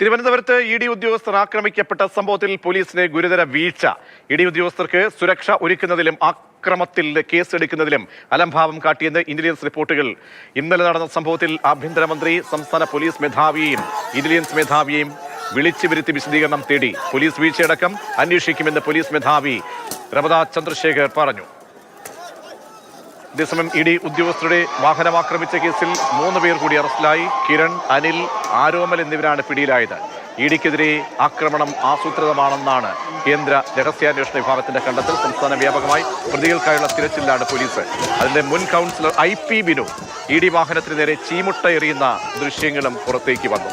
തിരുവനന്തപുരത്ത് ഇ.ഡി. ഉദ്യോഗസ്ഥർ ആക്രമിക്കപ്പെട്ട സംഭവത്തിൽ പോലീസിന് ഗുരുതര വീഴ്ച. ഇ.ഡി. ഉദ്യോഗസ്ഥർക്ക് സുരക്ഷ ഒരുക്കുന്നതിലും അക്രമത്തിൽ കേസെടുക്കുന്നതിലും അലംഭാവം കാട്ടിയെന്ന് ഇന്റലിജൻസ് റിപ്പോർട്ടുകൾ. ഇന്നലെ നടന്ന സംഭവത്തിൽ ആഭ്യന്തരമന്ത്രി സംസ്ഥാന പോലീസ് മേധാവിയെയും ഇന്റലിജൻസ് മേധാവിയെയും വിളിച്ചു വരുത്തി വിശദീകരണം തേടി. പോലീസ് വീഴ്ചയടക്കം അന്വേഷിക്കുമെന്ന് പോലീസ് മേധാവി രമത ചന്ദ്രശേഖർ പറഞ്ഞു. അതേസമയം ഇ.ഡി. ഉദ്യോഗസ്ഥരുടെ വാഹനം ആക്രമിച്ച കേസിൽ 3 പേർ കൂടി അറസ്റ്റിലായി. കിരൺ, അനിൽ, ആരോമൽ എന്നിവരാണ് പിടിയിലായത്. ഇ.ഡിക്കെതിരെ ആക്രമണം ആസൂത്രിതമാണെന്നാണ് കേന്ദ്ര രഹസ്യാന്വേഷണ വിഭാഗത്തിന്റെ കണ്ടെത്തൽ. സംസ്ഥാന വ്യാപകമായി പ്രതികൾക്കായുള്ള തിരച്ചിലാണ് പോലീസ്. അതിന്റെ മുൻ കൗൺസിലർ I.P. ബിനു ഇ.ഡി. വാഹനത്തിന് നേരെ ചീമുട്ട എറിയുന്ന ദൃശ്യങ്ങളും പുറത്തേക്ക് വന്നു.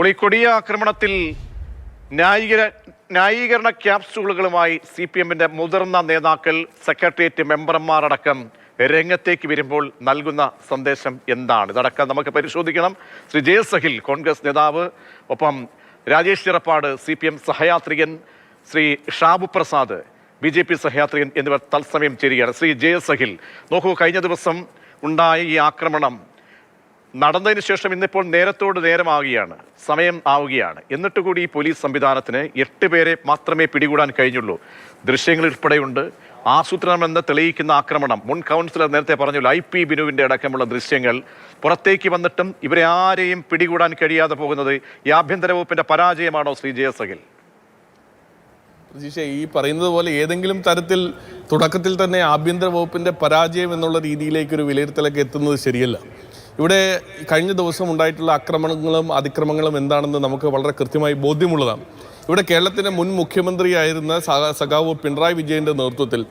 ഇപ്പോൾ ഈ കൊടിയ ആക്രമണത്തിൽ ന്യായീകരണ ക്യാപ്സ്യൂളുകളുമായി CPM-ന്റെ മുതിർന്ന നേതാക്കൾ, സെക്രട്ടേറിയറ്റ് മെമ്പർമാരടക്കം രംഗത്തേക്ക് വരുമ്പോൾ നൽകുന്ന സന്ദേശം എന്താണ്? ഇതടക്കം നമുക്ക് പരിശോധിക്കണം. ശ്രീ ജയസഹിൽ, കോൺഗ്രസ് നേതാവ്, ഒപ്പം രാജേഷ് ചിറപ്പാട്, CPM സഹയാത്രികൻ, ശ്രീ ഷാബു പ്രസാദ്, BJP സഹയാത്രികൻ എന്നിവർ തത്സമയം ചേരുകയാണ്. ശ്രീ ജയസഹിൽ, നോക്കൂ, കഴിഞ്ഞ ദിവസം ഉണ്ടായ ഈ ആക്രമണം നടന്നതിന് ശേഷം ഇന്നിപ്പോൾ നേരത്തോട് നേരമാവുകയാണ്, സമയം ആവുകയാണ്. എന്നിട്ട് കൂടി ഈ പോലീസ് സംവിധാനത്തിന് 8 പേരെ മാത്രമേ പിടികൂടാൻ കഴിഞ്ഞുള്ളൂ. ദൃശ്യങ്ങൾ ഉൾപ്പെടെയുണ്ട്. ആസൂത്രണമെന്ന് തെളിയിക്കുന്ന ആക്രമണം. മുൻ കൗൺസിലർ നേരത്തെ പറഞ്ഞല്ലോ, I.P. ബിനുവിന്റെ അടക്കമുള്ള ദൃശ്യങ്ങൾ പുറത്തേക്ക് വന്നിട്ടും ഇവരെ ആരെയും പിടികൂടാൻ കഴിയാതെ പോകുന്നത് ഈ ആഭ്യന്തര വകുപ്പിന്റെ പരാജയമാണോ ശ്രീ ജയസഹിൽ? ഈ പറയുന്നത് പോലെ ഏതെങ്കിലും തരത്തിൽ തുടക്കത്തിൽ തന്നെ ആഭ്യന്തര വകുപ്പിന്റെ പരാജയം എന്നുള്ള രീതിയിലേക്ക് ഒരു വിലയിരുത്തലൊക്കെ എത്തുന്നത് ശരിയല്ല. ഇവിടെ കഴിഞ്ഞ ദിവസം ഉണ്ടായിട്ടുള്ള ആക്രമണങ്ങളും അതിക്രമങ്ങളും എന്താണെന്ന് നമുക്ക് വളരെ കൃത്യമായി ബോധ്യമുള്ളതാണ്. ഇവിടെ കേരളത്തിൻ്റെ മുൻ മുഖ്യമന്ത്രിയായിരുന്ന സഖാവ് പിണറായി വിജയൻ്റെ നേതൃത്വത്തിൽ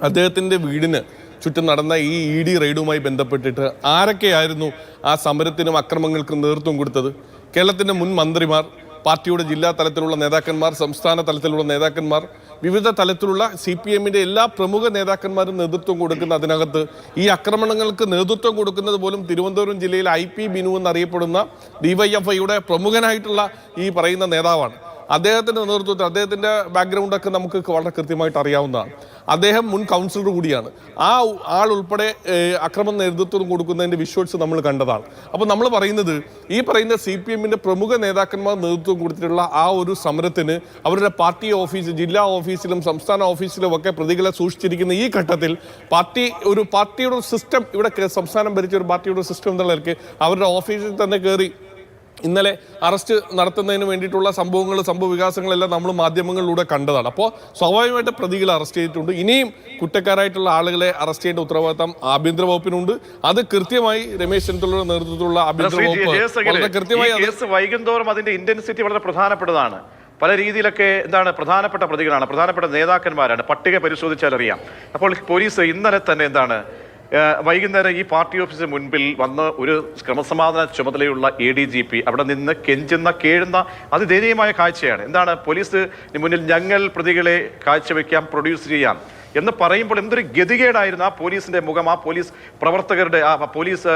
അദ്ദേഹത്തിൻ്റെ വീടിന് ചുറ്റും നടന്ന ഈ ഇ.ഡി. റെയ്ഡുമായി ബന്ധപ്പെട്ടിട്ട് ആരൊക്കെയായിരുന്നു ആ സമരത്തിനും അക്രമങ്ങൾക്കും നേതൃത്വം കൊടുത്തത്? കേരളത്തിൻ്റെ മുൻ മന്ത്രിമാർ, പാർട്ടിയുടെ ജില്ലാ തലത്തിലുള്ള നേതാക്കന്മാർ, സംസ്ഥാന തലത്തിലുള്ള നേതാക്കന്മാർ, വിവിധ തലത്തിലുള്ള CPM-ന്റെ എല്ലാ പ്രമുഖ നേതാക്കന്മാരും നേതൃത്വം കൊടുക്കുന്ന അതിനകത്ത് ഈ ആക്രമണങ്ങൾക്ക് നേതൃത്വം കൊടുക്കുന്നത് പോലും തിരുവനന്തപുരം ജില്ലയിലെ I.P. ബിനു എന്നറിയപ്പെടുന്ന DYFIയുടെ പ്രമുഖനായിട്ടുള്ള ഈ പറയുന്ന നേതാവാണ്. അദ്ദേഹത്തിൻ്റെ നേതൃത്വത്തിൽ, അദ്ദേഹത്തിൻ്റെ ബാക്ക്ഗ്രൗണ്ടൊക്കെ നമുക്ക് വളരെ കൃത്യമായിട്ട് അറിയാവുന്നതാണ്. അദ്ദേഹം മുൻ കൗൺസിലർ കൂടിയാണ്. ആ ആൾ ഉൾപ്പെടെ അക്രമ നേതൃത്വം കൊടുക്കുന്നതിൻ്റെ വിഷ്വൽസ് നമ്മൾ കണ്ടതാണ്. അപ്പോൾ നമ്മൾ പറയുന്നത്, ഈ പറയുന്ന CPM-ന്റെ പ്രമുഖ നേതാക്കന്മാർ നേതൃത്വം കൊടുത്തിട്ടുള്ള ആ ഒരു സമരത്തിന് അവരുടെ പാർട്ടി ഓഫീസ്, ജില്ലാ ഓഫീസിലും സംസ്ഥാന ഓഫീസിലും ഒക്കെ പ്രതികളെ സൂക്ഷിച്ചിരിക്കുന്ന ഈ ഘട്ടത്തിൽ പാർട്ടിയുടെ സിസ്റ്റം, ഇവിടെ സംസ്ഥാനം ഭരിച്ച ഒരു പാർട്ടിയുടെ സിസ്റ്റം എന്നുള്ള നിലയ്ക്ക് അവരുടെ ഓഫീസിൽ തന്നെ കയറി ഇന്നലെ അറസ്റ്റ് നടത്തുന്നതിന് വേണ്ടിയിട്ടുള്ള സംഭവ വികാസങ്ങളെല്ലാം നമ്മൾ മാധ്യമങ്ങളിലൂടെ കണ്ടതാണ്. അപ്പോൾ സ്വാഭാവികമായിട്ട് പ്രതികളെ അറസ്റ്റ് ചെയ്തിട്ടുണ്ട്. ഇനിയും കുറ്റക്കാരായിട്ടുള്ള ആളുകളെ അറസ്റ്റ് ചെയ്യേണ്ട ഉത്തരവാദിത്തം ആഭ്യന്തര വകുപ്പിനുണ്ട്. അത് കൃത്യമായി രമേശ് ചെന്നിത്തലയുടെ നേതൃത്വത്തിലുള്ള ആഭ്യന്തര വകുപ്പ് കൃത്യമായി വൈകുന്തോറും അതിന്റെ ഇന്റൻസിറ്റി വളരെ പ്രധാനപ്പെട്ടതാണ്. പല രീതിയിലൊക്കെ പ്രധാനപ്പെട്ട പ്രതികളാണ്, പ്രധാനപ്പെട്ട നേതാക്കന്മാരാണ്. പട്ടിക പരിശോധിച്ചാൽ അറിയാം. അപ്പോൾ പോലീസ് ഇന്നലെ തന്നെ വൈകുന്നേരം ഈ പാർട്ടി ഓഫീസിന് മുൻപിൽ വന്ന് ഒരു ക്രമസമാധാന ചുമതലയുള്ള ADGP അവിടെ നിന്ന് കേഴുന്ന അതിദയനീയമായ കാഴ്ചയാണ്. പോലീസ് മുന്നിൽ ഞങ്ങൾ പ്രതികളെ കാഴ്ചവെക്കാം, പ്രൊഡ്യൂസ് ചെയ്യാം എന്ന് പറയുമ്പോൾ എന്തൊരു ഗതികേടായിരുന്നു ആ പോലീസിന്റെ മുഖം, ആ പോലീസ് പ്രവർത്തകരുടെ, ആ പോലീസ്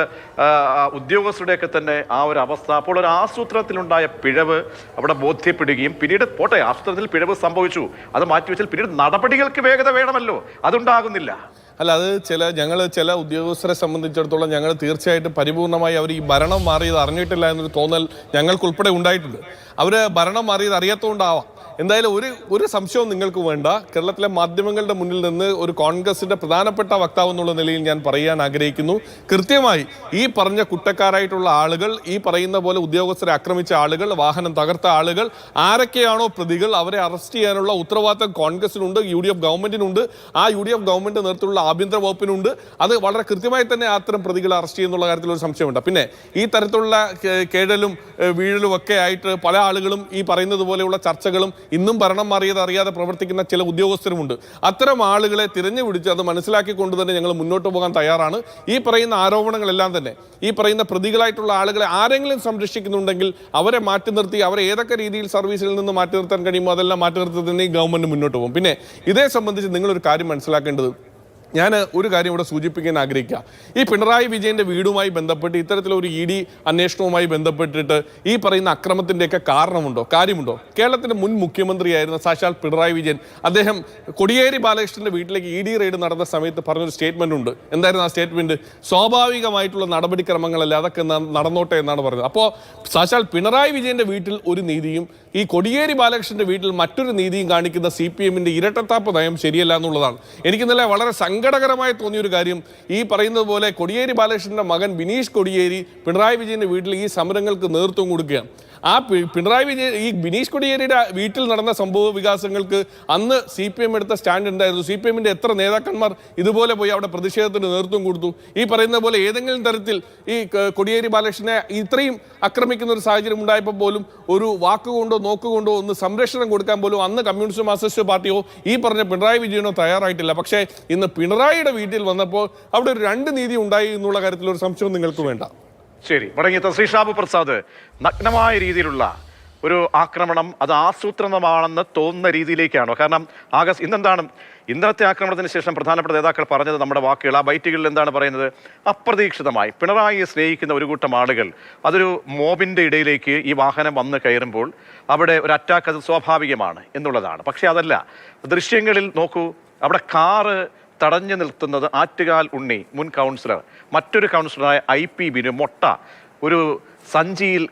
ഉദ്യോഗസ്ഥരുടെയൊക്കെ തന്നെ ആ ഒരു അവസ്ഥ. അപ്പോൾ ഒരു ആസൂത്രണത്തിലുണ്ടായ പിഴവ് അവിടെ ബോധ്യപ്പെടുകയും പിന്നീട് ആസൂത്രണത്തിൽ പിഴവ് സംഭവിച്ചു, അത് മാറ്റിവെച്ചാൽ പിന്നീട് നടപടികൾക്ക് വേഗത വേണമല്ലോ, അതുണ്ടാകുന്നില്ല. അല്ല, അത് ഞങ്ങൾ ചില ഉദ്യോഗസ്ഥരെ സംബന്ധിച്ചിടത്തോളം ഞങ്ങൾ തീർച്ചയായിട്ടും പരിപൂർണമായി അവർ ഈ ഭരണം മാറിയത് അറിഞ്ഞിട്ടില്ല എന്നൊരു തോന്നൽ ഞങ്ങൾക്കുൾപ്പെടെ ഉണ്ടായിട്ടുണ്ട്. അവർ ഭരണം മാറിയത് അറിയാത്തതുകൊണ്ടാവാം. എന്തായാലും ഒരു സംശയവും നിങ്ങൾക്ക് വേണ്ട. കേരളത്തിലെ മാധ്യമങ്ങളുടെ മുന്നിൽ നിന്ന് ഒരു കോൺഗ്രസിന്റെ പ്രധാനപ്പെട്ട വക്താവ് എന്നുള്ള നിലയിൽ ഞാൻ പറയാൻ ആഗ്രഹിക്കുന്നു, കൃത്യമായി ഈ പറഞ്ഞ കുറ്റക്കാരായിട്ടുള്ള ആളുകൾ, ഈ പറയുന്ന പോലെ ഉദ്യോഗസ്ഥരെ ആക്രമിച്ച ആളുകൾ, വാഹനം തകർത്ത ആളുകൾ, ആരൊക്കെയാണോ പ്രതികൾ, അവരെ അറസ്റ്റ് ചെയ്യാനുള്ള ഉത്തരവാദിത്തം കോൺഗ്രസിനുണ്ട്, UDF ഗവൺമെന്റിനുണ്ട്. ആ UDF ഗവൺമെന്റ് നേതൃത്വത്തിലുള്ള ആഭ്യന്തര വകുപ്പിനുണ്ട്. അത് വളരെ കൃത്യമായി തന്നെ അത്തരം പ്രതികളെ അറസ്റ്റ് ചെയ്യുന്നുള്ള കാര്യത്തിൽ ഒരു സംശയമുണ്ട്. പിന്നെ ഈ തരത്തിലുള്ള കേഴലും വീഴലും ഒക്കെ ആയിട്ട് പല ആളുകളും ഈ പറയുന്നത് പോലെയുള്ള ചർച്ചകളും ഇന്നും ഭരണം മാറിയത് അറിയാതെ പ്രവർത്തിക്കുന്ന ചില ഉദ്യോഗസ്ഥരുമുണ്ട്. അത്തരം ആളുകളെ തിരഞ്ഞു പിടിച്ച് അത് മനസ്സിലാക്കിക്കൊണ്ട് തന്നെ ഞങ്ങൾ മുന്നോട്ട് പോകാൻ തയ്യാറാണ്. ഈ പറയുന്ന ആരോപണങ്ങളെല്ലാം തന്നെ ഈ പറയുന്ന പ്രതികളായിട്ടുള്ള ആളുകളെ ആരെങ്കിലും സംരക്ഷിക്കുന്നുണ്ടെങ്കിൽ അവരെ മാറ്റി നിർത്തി, അവരെ ഏതൊക്കെ രീതിയിൽ സർവീസിൽ നിന്ന് മാറ്റി നിർത്താൻ കഴിയുമോ അതെല്ലാം മാറ്റി നിർത്തി തന്നെ ഈ ഗവൺമെന്റ് മുന്നോട്ട് പോകും. പിന്നെ ഇതേ സംബന്ധിച്ച് നിങ്ങളൊരു കാര്യം മനസ്സിലാക്കേണ്ടത്, ഞാൻ ഒരു കാര്യം ഇവിടെ സൂചിപ്പിക്കാൻ ആഗ്രഹിക്കുക. ഈ പിണറായി വിജയന്റെ വീടുമായി ബന്ധപ്പെട്ട് ഇത്തരത്തിലൊരു ED അന്വേഷണവുമായി ബന്ധപ്പെട്ടിട്ട് ഈ പറയുന്ന അക്രമത്തിൻ്റെയൊക്കെ കാര്യമുണ്ടോ? കേരളത്തിന്റെ മുൻ മുഖ്യമന്ത്രിയായിരുന്ന സാക്ഷാൽ പിണറായി വിജയൻ അദ്ദേഹം കോടിയേരി ബാലകൃഷ്ണന്റെ വീട്ടിലേക്ക് ED റെയ്ഡ് നടന്ന സമയത്ത് പറഞ്ഞൊരു സ്റ്റേറ്റ്മെന്റ് ഉണ്ട്. എന്തായിരുന്നു ആ സ്റ്റേറ്റ്മെന്റ്? സ്വാഭാവികമായിട്ടുള്ള നടപടിക്രമങ്ങളല്ല, അതൊക്കെ നടന്നോട്ടെ എന്നാണ് പറഞ്ഞത്. അപ്പോൾ സാക്ഷാൽ പിണറായി വിജയന്റെ വീട്ടിൽ ഒരു നീതിയും ഈ കോടിയേരി ബാലകൃഷ്ണന്റെ വീട്ടിൽ മറ്റൊരു നീതിയും കാണിക്കുന്ന CPMന്റെ ഇരട്ടത്താപ്പ് നയം ശരിയല്ല എന്നുള്ളതാണ്. എനിക്ക് ഇന്നലെ വളരെ സങ്കടകരമായി തോന്നിയൊരു കാര്യം, ഈ പറയുന്നത് പോലെ കോടിയേരി ബാലകൃഷ്ണന്റെ മകൻ ബിനീഷ് കോടിയേരി പിണറായി വിജയന്റെ വീട്ടിൽ ഈ സമരങ്ങൾക്ക് നേതൃത്വം കൊടുക്കുകയാണ്. ആ പിണറായി വിജയൻ ഈ ബിനീഷ് കോടിയേരിയുടെ വീട്ടിൽ നടന്ന സംഭവ വികാസങ്ങൾക്ക് അന്ന് CPM എടുത്ത സ്റ്റാൻഡ് ഉണ്ടായിരുന്നു. CPMന്റെ എത്ര നേതാക്കന്മാർ ഇതുപോലെ പോയി അവിടെ പ്രതിഷേധത്തിന് നേതൃത്വം കൊടുത്തു. ഈ പറയുന്ന പോലെ ഏതെങ്കിലും തരത്തിൽ ഈ കോടിയേരി ബാലകൃഷ്ണനെ ഇത്രയും ആക്രമിക്കുന്ന ഒരു സാഹചര്യം ഉണ്ടായപ്പോൾ പോലും ഒരു വാക്കുകൊണ്ടോ നോക്കുകൊണ്ടോ ഒന്ന് സംരക്ഷണം കൊടുക്കാൻ പോലും അന്ന് കമ്മ്യൂണിസ്റ്റ് മാർക്സിസ്റ്റ് പാർട്ടിയോ ഈ പറഞ്ഞ പിണറായി വിജയനോ തയ്യാറായിട്ടില്ല. പക്ഷേ ഇന്ന് പിണറായിയുടെ വീട്ടിൽ വന്നപ്പോൾ അവിടെ ഒരു രണ്ട് നീതി ഉണ്ടായി എന്നുള്ള കാര്യത്തിൽ ഒരു സംശയവും നിങ്ങൾക്ക് വേണ്ട. ശരി, മടങ്ങിയെത്ത ശ്രീ ഷാബു പ്രസാദ്, നഗ്നമായ രീതിയിലുള്ള ഒരു ആക്രമണം അത് ആസൂത്രിതമാണെന്ന് തോന്നുന്ന രീതിയിലേക്കാണോ? കാരണം ഇന്നെന്താണ് ഇന്നത്തെ ആക്രമണത്തിന് ശേഷം പ്രധാനപ്പെട്ട നേതാക്കൾ പറഞ്ഞത്, നമ്മുടെ വാക്കുകൾ ആ ബൈറ്റുകളിൽ എന്താണ് പറയുന്നത്? അപ്രതീക്ഷിതമായി പിണറായിയെ സ്നേഹിക്കുന്ന ഒരു കൂട്ടം ആളുകൾ അതൊരു മോബിൻ്റെ ഇടയിലേക്ക് ഈ വാഹനം വന്ന് കയറുമ്പോൾ അവിടെ ഒരു അറ്റാക്ക് അത് സ്വാഭാവികമാണ് എന്നുള്ളതാണ്. പക്ഷേ അതല്ല, ദൃശ്യങ്ങളിൽ നോക്കൂ, അവിടെ കാറ് തടഞ്ഞു നിർത്തുന്നത് ആറ്റുകാൽ ഉണ്ണി മുൻ കൗൺസിലർ, മറ്റൊരു കൗൺസിലറായ IP ബിനു മുട്ട ഒരു സഞ്ചിയിൽ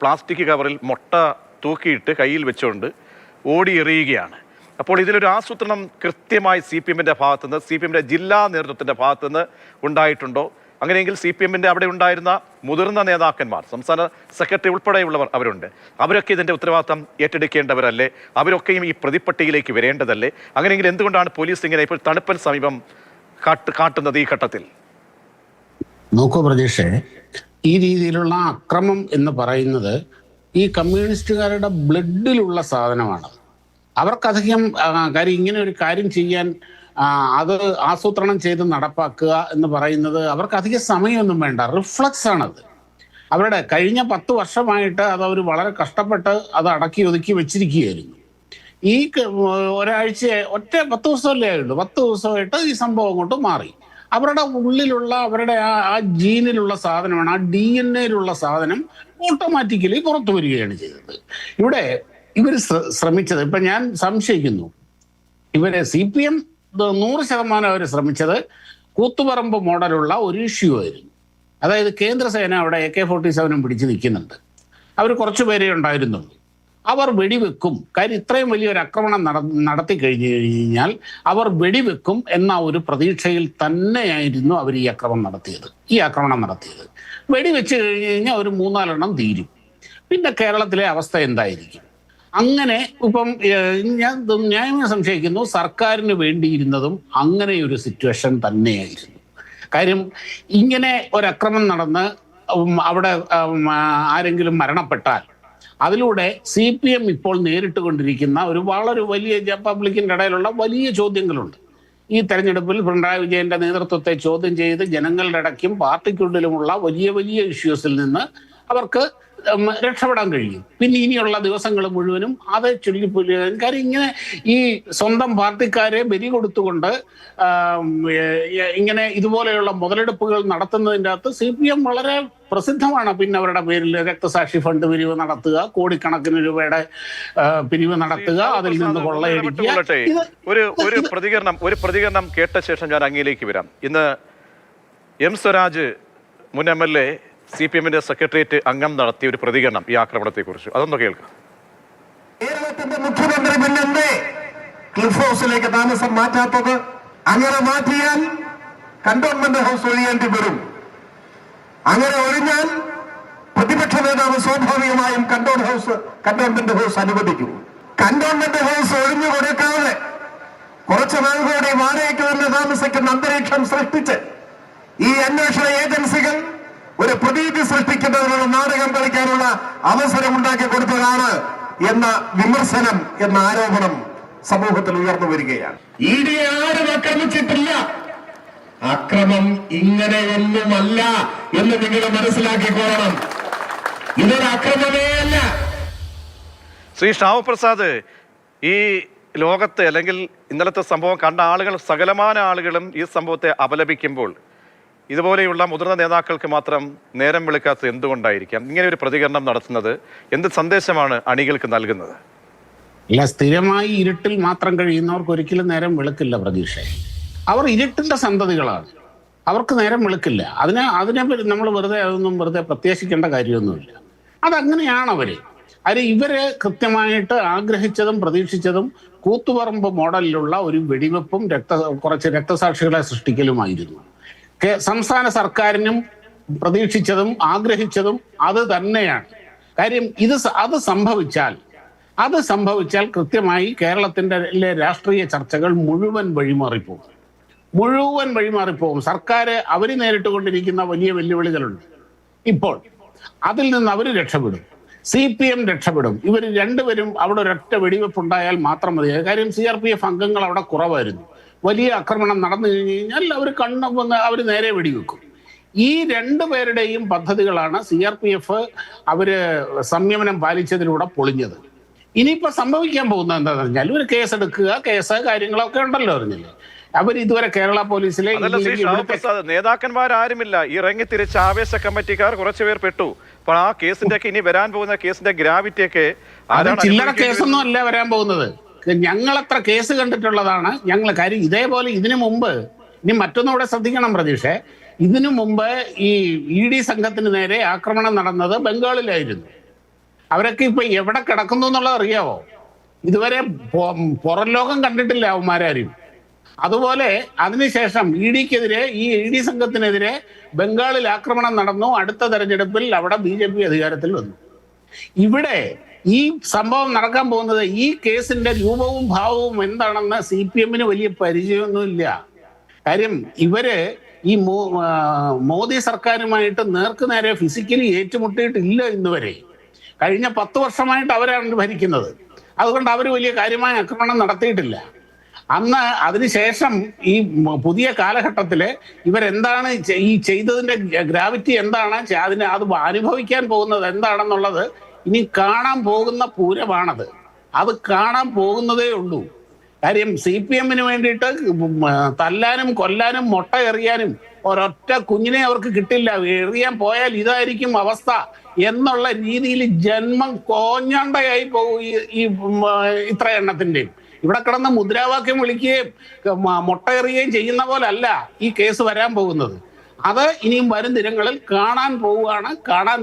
പ്ലാസ്റ്റിക് കവറിൽ മുട്ട തൂക്കിയിട്ട് കയ്യിൽ വെച്ചുകൊണ്ട് ഓടി എറിയുകയാണ്. അപ്പോൾ ഇതിലൊരു ആസൂത്രണം കൃത്യമായി CPMന്റെ ഭാഗത്തുനിന്ന്, CPMന്റെ ജില്ലാ നേതൃത്വത്തിൻ്റെ ഭാഗത്തുനിന്ന് ഉണ്ടായിട്ടുണ്ടോ? അങ്ങനെയെങ്കിൽ CPMന്റെ അവിടെ ഉണ്ടായിരുന്ന മുതിർന്ന നേതാക്കന്മാർ, സംസ്ഥാന സെക്രട്ടറി ഉൾപ്പെടെയുള്ളവർ അവരുണ്ട്, അവരൊക്കെ ഇതിൻ്റെ ഉത്തരവാദിത്തം ഏറ്റെടുക്കേണ്ടവരല്ലേ? അവരൊക്കെയും ഈ പ്രതിപ്പട്ടികയിലേക്ക് വരേണ്ടതല്ലേ? അങ്ങനെയെങ്കിൽ എന്തുകൊണ്ടാണ് പോലീസ് ഇങ്ങനെ ഇപ്പോൾ തണുപ്പൻ സമീപം കാട്ടുന്നത് ഈ ഘട്ടത്തിൽ? നോക്കൂ പ്രതീക്ഷേ, ഈ രീതിയിലുള്ള അക്രമം എന്ന് പറയുന്നത് ഈ കമ്മ്യൂണിസ്റ്റുകാരുടെ ബ്ലഡിലുള്ള സാധനമാണ്. അവർക്കധികം കാര്യം ഇങ്ങനെ ഒരു കാര്യം ചെയ്യാൻ അത് ആസൂത്രണം ചെയ്ത് നടപ്പാക്കുക എന്ന് പറയുന്നത് അവർക്ക് അധികം സമയമൊന്നും വേണ്ട, റിഫ്ലക്സ് ആണത്. അവരുടെ കഴിഞ്ഞ 10 വർഷമായിട്ട് അത് അവർ വളരെ കഷ്ടപ്പെട്ട് അത് അടക്കി ഒതുക്കി വെച്ചിരിക്കുകയായിരുന്നു. ഈ ഒരാഴ്ച 10 ദിവസമല്ലേ ആയുള്ളൂ, 10 ദിവസമായിട്ട് ഈ സംഭവം കൊണ്ട് മാറി. അവരുടെ ഉള്ളിലുള്ള അവരുടെ ആ ജീനിലുള്ള സാധനമാണ്, ആ DNA സാധനം ഓട്ടോമാറ്റിക്കലി പുറത്തു വരികയാണ് ചെയ്തത്. ഇവിടെ ഇവർ ശ്രമിച്ചത്, ഇപ്പം ഞാൻ സംശയിക്കുന്നു, ഇവരെ CPM 100% അവർ ശ്രമിച്ചത് കൂത്തുപറമ്പ് മോഡലുള്ള ഒരു ഇഷ്യൂ ആയിരുന്നു. അതായത് കേന്ദ്രസേന അവിടെ AK-47 പിടിച്ച് നിൽക്കുന്നുണ്ട്, അവർ കുറച്ചു പേരേ ഉണ്ടായിരുന്നുള്ളൂ. അവർ വെടിവെക്കും, കാര്യം ഇത്രയും വലിയൊരു ആക്രമണം നടത്തി കഴിഞ്ഞു കഴിഞ്ഞാൽ അവർ വെടിവെക്കും എന്ന ഒരു പ്രതീക്ഷയിൽ തന്നെയായിരുന്നു അവർ ഈ ആക്രമണം നടത്തിയത്. വെടിവെച്ച് കഴിഞ്ഞ് കഴിഞ്ഞാൽ ഒരു 3-4 തീരും. പിന്നെ കേരളത്തിലെ അവസ്ഥ എന്തായിരിക്കും? അങ്ങനെ ഇപ്പം ഞാൻ സംശയിക്കുന്നു സർക്കാരിന് വേണ്ടിയിരുന്നതും അങ്ങനെ ഒരു സിറ്റുവേഷൻ തന്നെയായിരുന്നു. കാര്യം ഇങ്ങനെ ഒരക്രമം നടന്ന് അവിടെ ആരെങ്കിലും മരണപ്പെട്ടാൽ അതിലൂടെ CPM ഇപ്പോൾ നേരിട്ട് കൊണ്ടിരിക്കുന്ന ഒരു വളരെ വലിയ പബ്ലിക്കിൻ്റെ ഇടയിലുള്ള വലിയ ചോദ്യങ്ങളുണ്ട്. ഈ തെരഞ്ഞെടുപ്പിൽ പിണറായി വിജയന്റെ നേതൃത്വത്തെ ചോദ്യം ചെയ്ത് ജനങ്ങളുടെ ഇടയ്ക്കും പാർട്ടിക്കുള്ളിലുമുള്ള വലിയ വലിയ ഇഷ്യൂസിൽ നിന്ന് അവർക്ക് രക്ഷപ്പെടാൻ കഴിയും. പിന്നെ ഇനിയുള്ള ദിവസങ്ങൾ മുഴുവനും അത് ചൊല്ലിപ്പൊല്ലുക. കാര്യം ഇങ്ങനെ ഈ സ്വന്തം പാർട്ടിക്കാരെ ബലി കൊടുത്തുകൊണ്ട് ഇങ്ങനെ ഇതുപോലെയുള്ള മുതലെടുപ്പുകൾ നടത്തുന്നതിൻ്റെ അകത്ത് CPM വളരെ പ്രസിദ്ധമാണ്. പിന്നെ അവരുടെ പേരിൽ രക്തസാക്ഷി ഫണ്ട് പിരിവ് നടത്തുക, കോടിക്കണക്കിന് രൂപയുടെ പിരിവ് നടത്തുക, അതിൽ നിന്ന് കൊള്ളയടിക്കുക. ഒരു പ്രതികരണം കേട്ട ശേഷം ഞാൻ അങ്ങയിലേക്ക് വരാം. ഇന്ന് M സ്വരാജ് മുൻ MLA CPMന്റെ സെക്രട്ടേറിയറ്റ് അംഗം നടത്തിയ ഒരു പ്രതികരണം ഈ ആക്രമണത്തെ കുറിച്ച്, അതൊന്ന് കേൾക്കാം. കേരളത്തിന്റെ മുഖ്യമന്ത്രി പിന്നെന്തേ ക്ലിഫ് ഹൗസിലേക്ക് താമസം മാറ്റാത്തത്? അങ്ങനെ മാറ്റിയാൽ കന്റോൺമെന്റ് ഹൗസ് ഒഴിയേണ്ടി വരും. അങ്ങനെ ഒഴിഞ്ഞാൽ പ്രതിപക്ഷ നേതാവ് സ്വാഭാവികമായും കന്റോൺമെന്റ് ഹൗസ് അനുവദിക്കും. കന്റോൺമെന്റ് ഹൗസ് ഒഴിഞ്ഞു കൊടുക്കാതെ കുറച്ചു നാൾ കൂടി വാടകയ്ക്ക് തന്നെ താമസിക്കുന്ന അന്തരീക്ഷം സൃഷ്ടിച്ച് ഈ അന്വേഷണ ഏജൻസികൾ ഒരു പ്രതീതി സൃഷ്ടിക്കുന്നതിനുള്ള നാടകം കളിക്കാനുള്ള അവസരം ഉണ്ടാക്കി കൊടുത്തതാണ് എന്ന വിമർശനം, എന്ന ആരോപണം സമൂഹത്തിൽ ഉയർന്നു വരികയാണ്. ED ആരും ആക്രമിച്ചിട്ടില്ല, അക്രമം ഇങ്ങനെയൊന്നുമല്ല എന്ന് നിങ്ങൾ മനസ്സിലാക്കിക്കോളണം. ഇതൊരു അക്രമമേ അല്ല. ശ്രീ ഷാവു പ്രസാദ്, ഈ ലോകത്ത് അല്ലെങ്കിൽ ഇന്നലത്തെ സംഭവം കണ്ട ആളുകൾ, സകലമാന ആളുകളും ഈ സംഭവത്തെ അപലപിക്കുമ്പോൾ ഇതുപോലെയുള്ള മുതിർന്ന നേതാക്കൾക്ക് മാത്രം നേരം വിളിക്കാത്തത് എന്തുകൊണ്ടായിരിക്കാം? ഇങ്ങനെ ഒരു പ്രതികരണം നടത്തുന്നത് എന്ത് സന്ദേശമാണ് അണികൾക്ക് നൽകുന്നത്? ഇല്ല, സ്ഥിരമായി ഇരുട്ടിൽ മാത്രം കഴിയുന്നവർക്ക് ഒരിക്കലും നേരം വെളുക്കില്ല പ്രതീക്ഷ. അവർ ഇരുട്ടിന്റെ സന്തതികളാണ്, അവർക്ക് നേരം വെളുക്കില്ല. അതിനെ നമ്മൾ അതൊന്നും വെറുതെ പ്രത്യേകിക്കേണ്ട കാര്യമൊന്നുമില്ല. അതങ്ങനെയാണ് അവര് ഇവര് കൃത്യമായിട്ട് ആഗ്രഹിച്ചതും പ്രതീക്ഷിച്ചതും കൂത്തുപറമ്പ് മോഡലിലുള്ള ഒരു വെടിവെപ്പും കുറച്ച് രക്തസാക്ഷികളെ സൃഷ്ടിക്കലുമായിരുന്നു. സംസ്ഥാന സർക്കാരിനും പ്രതീക്ഷിച്ചതും ആഗ്രഹിച്ചതും അത് തന്നെയാണ്. കാര്യം അത് സംഭവിച്ചാൽ കൃത്യമായി കേരളത്തിന്റെ രാഷ്ട്രീയ ചർച്ചകൾ മുഴുവൻ വഴിമാറിപ്പോകും. സർക്കാർ അവർ നേരിട്ടുകൊണ്ടിരിക്കുന്ന വലിയ വെല്ലുവിളികളുണ്ട്. ഇപ്പോൾ അതിൽ നിന്ന് അവർ രക്ഷപ്പെടും, CPM രക്ഷപ്പെടും. ഇവർ രണ്ടുപേരും അവിടെ ഒരൊറ്റ വെടിവെപ്പ് ഉണ്ടായാൽ മാത്രം മതി. കാര്യം CRPF അംഗങ്ങൾ അവിടെ കുറവായിരുന്നു. വലിയ ആക്രമണം നടന്നു കഴിഞ്ഞാൽ അവർ നേരെ വെടിവെക്കും. ഈ രണ്ടുപേരുടെയും പദ്ധതികളാണ് CRPF അവര് സംയമനം പാലിച്ചതിലൂടെ പൊളിഞ്ഞത്. ഇനിയിപ്പോ സംഭവിക്കാൻ പോകുന്നത് എന്താണെന്ന് പറഞ്ഞാൽ ഒരു കേസെടുക്കുക, കാര്യങ്ങളൊക്കെ ഉണ്ടല്ലോ അറിഞ്ഞില്ലേ. അവർ ഇതുവരെ കേരള പോലീസിലെ നേതാക്കന്മാരാരുമില്ല. ഇറങ്ങി തിരിച്ച ആവേശ കമ്മിറ്റിക്കാർ കുറച്ചുപേർ പെട്ടു. അപ്പോൾ ആ കേസിന്റെ ഒക്കെ ഇനി വരാൻ പോകുന്ന കേസിന്റെ ഗ്രാവിറ്റി ഒക്കെ ചില്ലറ കേസൊന്നും അല്ല വരാൻ പോകുന്നത്. ഞങ്ങളെത്ര കേസ് കണ്ടിട്ടുള്ളതാണ് കാര്യം. ഇതേപോലെ ഇതിനു മുമ്പ് ഇനി മറ്റൊന്നും ഇവിടെ ശ്രദ്ധിക്കണം പ്രതീക്ഷ. ഇതിനു മുമ്പ് ഈ ED സംഘത്തിന് നേരെ ആക്രമണം നടന്നത് ബംഗാളിലായിരുന്നു. അവരൊക്കെ ഇപ്പൊ എവിടെ കിടക്കുന്നു എന്നുള്ളത് അറിയാവോ? ഇതുവരെ പുറം ലോകം കണ്ടിട്ടില്ല അവന്മാരും. അതുപോലെ അതിനുശേഷം EDക്കെതിരെ ഈ ED സംഘത്തിനെതിരെ ബംഗാളിൽ ആക്രമണം നടന്നു. അടുത്ത തെരഞ്ഞെടുപ്പിൽ അവിടെ BJP അധികാരത്തിൽ വന്നു. ഇവിടെ ഈ സംഭവം നടക്കാൻ പോകുന്നത് ഈ കേസിന്റെ രൂപവും ഭാവവും എന്താണെന്ന് CPMന് വലിയ പരിചയമൊന്നുമില്ല. കാര്യം ഇവര് ഈ മോദി സർക്കാരുമായിട്ട് നേർക്കുനേരെ ഫിസിക്കലി ഏറ്റുമുട്ടിയിട്ടില്ല ഇന്നുവരെ. കഴിഞ്ഞ 10 വർഷമായിട്ട് അവരാണ് ഭരിക്കുന്നത്. അതുകൊണ്ട് അവർ വലിയ കാര്യമായ ആക്രമണം നടത്തിയിട്ടില്ല. അതിനുശേഷം ഈ പുതിയ കാലഘട്ടത്തില് ഇവരെന്താണ് ഈ ചെയ്തതിന്റെ ഗ്രാവിറ്റി എന്താണ്, അത് അനുഭവിക്കാൻ പോകുന്നത് എന്താണെന്നുള്ളത് ഇനി കാണാൻ പോകുന്ന പൂരമാണത്. അത് കാണാൻ പോകുന്നതേ ഉള്ളൂ. കാര്യം CPMന് വേണ്ടിയിട്ട് തല്ലാനും കൊല്ലാനും മുട്ട എറിയാനും ഒരൊറ്റ കുഞ്ഞിനെ അവർക്ക് കിട്ടില്ല. എറിയാൻ പോയാൽ ഇതായിരിക്കും അവസ്ഥ എന്നുള്ള രീതിയിൽ ജന്മം കോഞ്ഞാണ്ടയായി പോകും ഈ ഇത്ര എണ്ണത്തിന്റെയും. ഇവിടെ കിടന്ന് മുദ്രാവാക്യം വിളിക്കുകയും മുട്ടയെറിയുകയും ചെയ്യുന്ന പോലല്ല ഈ കേസ് വരാൻ പോകുന്നത്. അത് ഇനിയും വരും ദിനങ്ങളിൽ കാണാൻ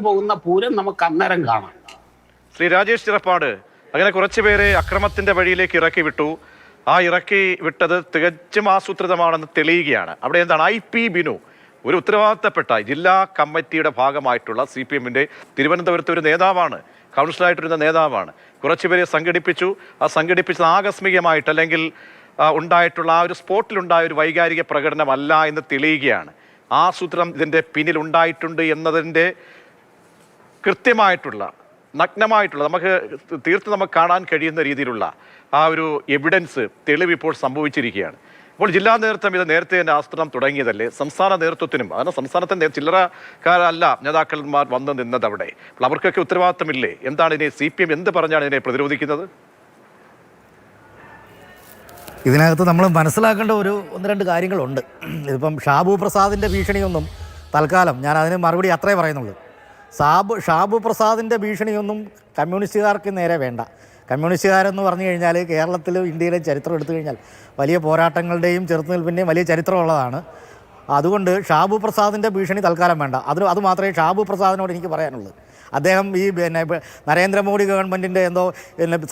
പോകുന്ന പൂരം നമുക്ക് അന്നേരം കാണാം. ശ്രീ രാജേഷ് ചിറപ്പാട്, അങ്ങനെ കുറച്ചുപേരെ അക്രമത്തിന്റെ വഴിയിലേക്ക് ഇറക്കി വിട്ടു. ആ ഇറക്കി വിട്ടത് തികച്ചും ആസൂത്രിതമാണെന്ന് തെളിയുകയാണ്. അവിടെ എന്താണ് IP ബിനു, ഒരു ഉത്തരവാദിത്തപ്പെട്ട ജില്ലാ കമ്മിറ്റിയുടെ ഭാഗമായിട്ടുള്ള CPMന്റെ തിരുവനന്തപുരത്ത് ഒരു നേതാവാണ്, കൗൺസിലറായിട്ടിരുന്ന നേതാവാണ്. കുറച്ചുപേരെ സംഘടിപ്പിച്ചു. ആ സംഘടിപ്പിച്ചത് ആകസ്മികമായിട്ട് അല്ലെങ്കിൽ ഉണ്ടായിട്ടുള്ള ആ ഒരു സ്പോട്ടിലുണ്ടായ ഒരു വൈകാരിക പ്രകടനമല്ല എന്ന് തെളിയുകയാണ്. ആസൂത്രണം ഇതിൻ്റെ പിന്നിലുണ്ടായിട്ടുണ്ട് എന്നതിൻ്റെ കൃത്യമായിട്ടുള്ള നഗ്നമായിട്ടുള്ള നമുക്ക് കാണാൻ കഴിയുന്ന രീതിയിലുള്ള ആ ഒരു എവിഡൻസ്, തെളിവ് ഇപ്പോൾ സംഭവിച്ചിരിക്കുകയാണ്. ഇപ്പോൾ ജില്ലാ നേതൃത്വം ഇത് നേരത്തെ തന്നെ ആസൂത്രണം തുടങ്ങിയതല്ലേ? സംസ്ഥാന നേതൃത്വത്തിനും, കാരണം സംസ്ഥാനത്തിൻ്റെ ചില്ലറക്കാരല്ല നേതാക്കന്മാർ വന്ന് നിന്നത് അവിടെ. അപ്പോൾ അവർക്കൊക്കെ ഉത്തരവാദിത്തമില്ലേ? എന്താണ് ഇതിനെ CPM എന്ത് പറഞ്ഞാണ് ഇതിനെ പ്രതിരോധിക്കുന്നത്? ഇതിനകത്ത് നമ്മൾ മനസ്സിലാക്കേണ്ട ഒന്ന് രണ്ട് കാര്യങ്ങളുണ്ട്. ഇതിപ്പം ഷാബു പ്രസാദിൻ്റെ ഭീഷണിയൊന്നും തൽക്കാലം ഞാൻ അതിന് മറുപടി അത്രേ പറയുന്നുള്ളൂ. ഷാബു പ്രസാദിൻ്റെ ഭീഷണിയൊന്നും കമ്മ്യൂണിസ്റ്റുകാർക്ക് നേരെ വേണ്ട. കമ്മ്യൂണിസ്റ്റുകാരെന്ന് പറഞ്ഞു കഴിഞ്ഞാൽ കേരളത്തിലും ഇന്ത്യയിലെ ചരിത്രം എടുത്തു കഴിഞ്ഞാൽ വലിയ പോരാട്ടങ്ങളുടെയും ചെറുത്തുനിൽപ്പിൻ്റെയും വലിയ ചരിത്രമുള്ളതാണ്. അതുകൊണ്ട് ഷാബു പ്രസാദിൻ്റെ ഭീഷണി തൽക്കാലം വേണ്ട. അത് മാത്രമേ ഷാബു പ്രസാദിനോട് എനിക്ക് പറയാനുള്ളൂ. അദ്ദേഹം ഈ നരേന്ദ്രമോദി ഗവൺമെൻറ്റിൻ്റെ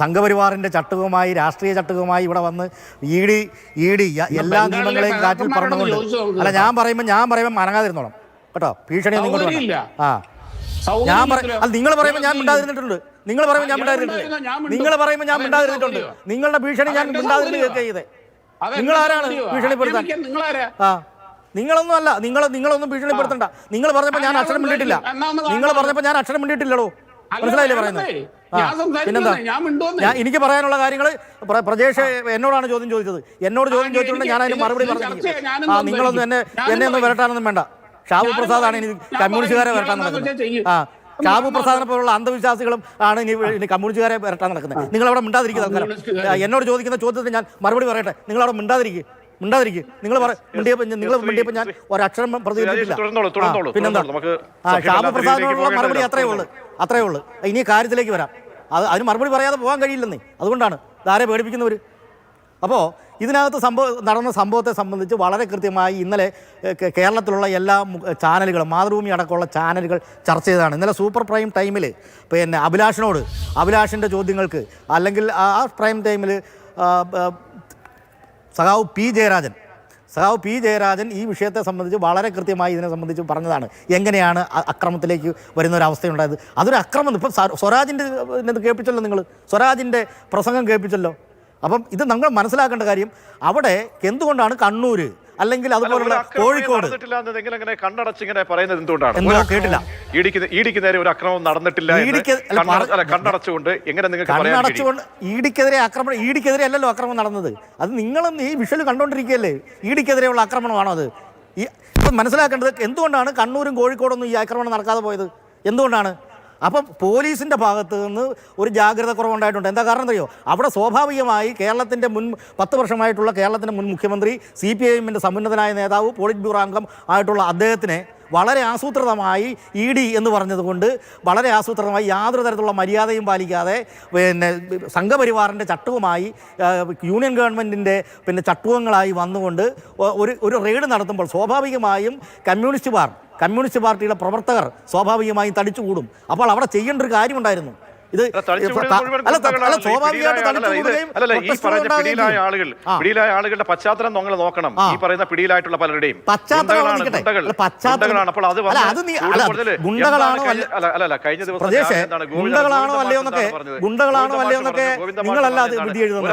സംഘപരിവാറിൻ്റെ ചട്ടുകമായി, രാഷ്ട്രീയ ചട്ടുകമായി ഇവിടെ വന്ന് ED എല്ലാ നിയമങ്ങളെയും കാറ്റിൽ പറഞ്ഞുകൊണ്ട് അല്ല ഞാൻ പറയുമ്പോൾ അനങ്ങാതിരുന്നോളാം കേട്ടോ. ഭീഷണിയൊന്നും ഇങ്ങോട്ട് വേണ്ട. നിങ്ങൾ പറയുമ്പോൾ ഞാൻ മിണ്ടാതിരുന്നിട്ടുണ്ട്. നിങ്ങളുടെ ഭീഷണി ഞാൻ മിണ്ടാതിരുന്ന് കേൾക്കുക. നിങ്ങൾ ആരാണ് ഭീഷണിപ്പെടുത്താൻ? നിങ്ങളൊന്നും അല്ല. നിങ്ങളൊന്നും ഭീഷണിപ്പെടുത്തണ്ട. നിങ്ങൾ പറഞ്ഞപ്പോൾ ഞാൻ അക്ഷരം മിണ്ടിയിട്ടില്ല. മനസ്സിലായില്ലേ പറയുന്നത്? പിന്നെന്താ, എനിക്ക് പറയാനുള്ള കാര്യങ്ങൾ പ്രജേഷ് എന്നോടാണ് ചോദ്യം ചോദിച്ചത്. എന്നോട് ചോദ്യം ചോദിച്ചിട്ടുണ്ട്, ഞാൻ അതിന് മറുപടി പറഞ്ഞു. നിങ്ങളൊന്നും എന്നെ ഒന്നും വരട്ടാനൊന്നും വേണ്ട. ഷാബു പ്രസാദാണ് ഇനി കമ്മ്യൂണിസ്റ്റുകാരെ വരട്ടാൻ നടക്കുന്നത്. ഷാബു പ്രസാദിനെ പോലുള്ള അന്ധവിശ്വാസികളും ആണ് ഇനി കമ്മ്യൂണിസ്റ്റുകാരെ വരട്ടാൻ നടക്കുന്നത്. നിങ്ങൾ അവിടെ മിണ്ടാതിരിക്കുക തൽക്കാലം. എന്നോട് ചോദിക്കുന്ന ചോദ്യത്തിന് ഞാൻ മറുപടി പറയട്ടെ. നിങ്ങൾ അവിടെ മിണ്ടാതിരിക്കുക. നിങ്ങൾ മിണ്ടിയപ്പോൾ ഞാൻ ഒരക്ഷരം പ്രതികരിച്ചിട്ടില്ല. പിന്നെന്താ? ഷാബു പ്രസാദിനോടുള്ള മറുപടി അത്രേ ഉള്ളൂ. ഇനി കാര്യത്തിലേക്ക് വരാം. അതിന് മറുപടി പറയാതെ പോകാൻ കഴിയില്ലെന്നേ. അതുകൊണ്ടാണ് ഇതാരെ പേടിപ്പിക്കുന്നവർ. അപ്പോൾ ഇതിനകത്ത് നടന്ന സംഭവത്തെ സംബന്ധിച്ച് വളരെ കൃത്യമായി ഇന്നലെ കേരളത്തിലുള്ള എല്ലാ ചാനലുകളും, മാതൃഭൂമി അടക്കമുള്ള ചാനലുകൾ ചർച്ച ചെയ്തതാണ്. ഇന്നലെ സൂപ്പർ പ്രൈം ടൈമിൽ പിന്നെ അഭിലാഷിൻ്റെ ചോദ്യങ്ങൾക്ക്, അല്ലെങ്കിൽ ആ പ്രൈം ടൈമിൽ സഖാവ് പി ജയരാജൻ ഈ വിഷയത്തെ സംബന്ധിച്ച് വളരെ കൃത്യമായി ഇതിനെ സംബന്ധിച്ച് പറഞ്ഞതാണ്. എങ്ങനെയാണ് അക്രമത്തിലേക്ക് വരുന്ന ഒരു അവസ്ഥയുണ്ടായത്? അതൊരു അക്രമം. ഇപ്പം സ്വരാജിൻ്റെ കേൾപ്പിച്ചല്ലോ, നിങ്ങൾ സ്വരാജിൻ്റെ പ്രസംഗം കേൾപ്പിച്ചല്ലോ. അപ്പം ഇത് നമ്മൾ മനസ്സിലാക്കേണ്ട കാര്യം, അവിടെ എന്തുകൊണ്ടാണ് കണ്ണൂർ അല്ലെങ്കിൽ അതുപോലുള്ള കോഴിക്കോട് കണ്ണടച്ചിങ്ങനെ പറയുന്നത് എന്തുകൊണ്ടാണ്? കേട്ടില്ല. ഇടിക്ക് നേരെ ഒരു അക്രമം നടന്നിട്ടില്ല. കണ്ണടച്ചുകൊണ്ട് എങ്ങനെ നിങ്ങൾക്ക് കണ്ണടച്ചുകൊണ്ട് ഇടിക്കെതിരെ അല്ലല്ലോ അക്രമം നടന്നത്. അത് നിങ്ങളും ഈ വിഷ്വൽ കണ്ടോണ്ടിരിക്കുകയല്ലേ. ഇടിക്കെതിരെയുള്ള ആക്രമണമാണോ അത്? ഇപ്പം മനസ്സിലാക്കേണ്ടത് എന്തുകൊണ്ടാണ് കണ്ണൂരും കോഴിക്കോടൊന്നും ഈ ആക്രമണം നടക്കാതെ പോയത്? എന്തുകൊണ്ടാണ്? അപ്പം പോലീസിൻ്റെ ഭാഗത്ത് നിന്ന് ഒരു ജാഗ്രത കുറവുണ്ടായിട്ടുണ്ട്. എന്താ കാരണം അറിയോ? അവിടെ സ്വാഭാവികമായി കേരളത്തിൻ്റെ 10 വർഷമായിട്ടുള്ള കേരളത്തിൻ്റെ മുൻ മുഖ്യമന്ത്രി, CPIM-ന്റെ സമുന്നതനായ നേതാവ്, പോളിറ്റ് ബ്യൂറോ അംഗം ആയിട്ടുള്ള അദ്ദേഹത്തിനെ വളരെ ആസൂത്രിതമായി ED എന്ന് പറഞ്ഞതുകൊണ്ട് വളരെ ആസൂത്രിതമായി യാതൊരു തരത്തിലുള്ള മര്യാദയും പാലിക്കാതെ പിന്നെ സംഘപരിവാറിൻ്റെ ചട്ടവുമായി യൂണിയൻ ഗവൺമെൻറ്റിൻ്റെ ചട്ടുവങ്ങളായി വന്നുകൊണ്ട് ഒരു റെയ്ഡ് നടത്തുമ്പോൾ സ്വാഭാവികമായും കമ്മ്യൂണിസ്റ്റ് പാർട്ടിയുടെ പ്രവർത്തകർ സ്വാഭാവികമായും തടിച്ചുകൂടും. അപ്പോൾ അവിടെ ചെയ്യേണ്ട ഒരു കാര്യമുണ്ടായിരുന്നു. ഇത് പിടിയിലായ ആളുകളുടെ പശ്ചാത്തലം നമ്മൾ നോക്കണം. ഈ പറയുന്ന പിടിയിലായിട്ടുള്ള പലരുടെയും ഗുണ്ടകളാണോ അല്ലയോ എന്നൊക്കെ നിങ്ങളല്ല വിധി എഴുതുന്നത്.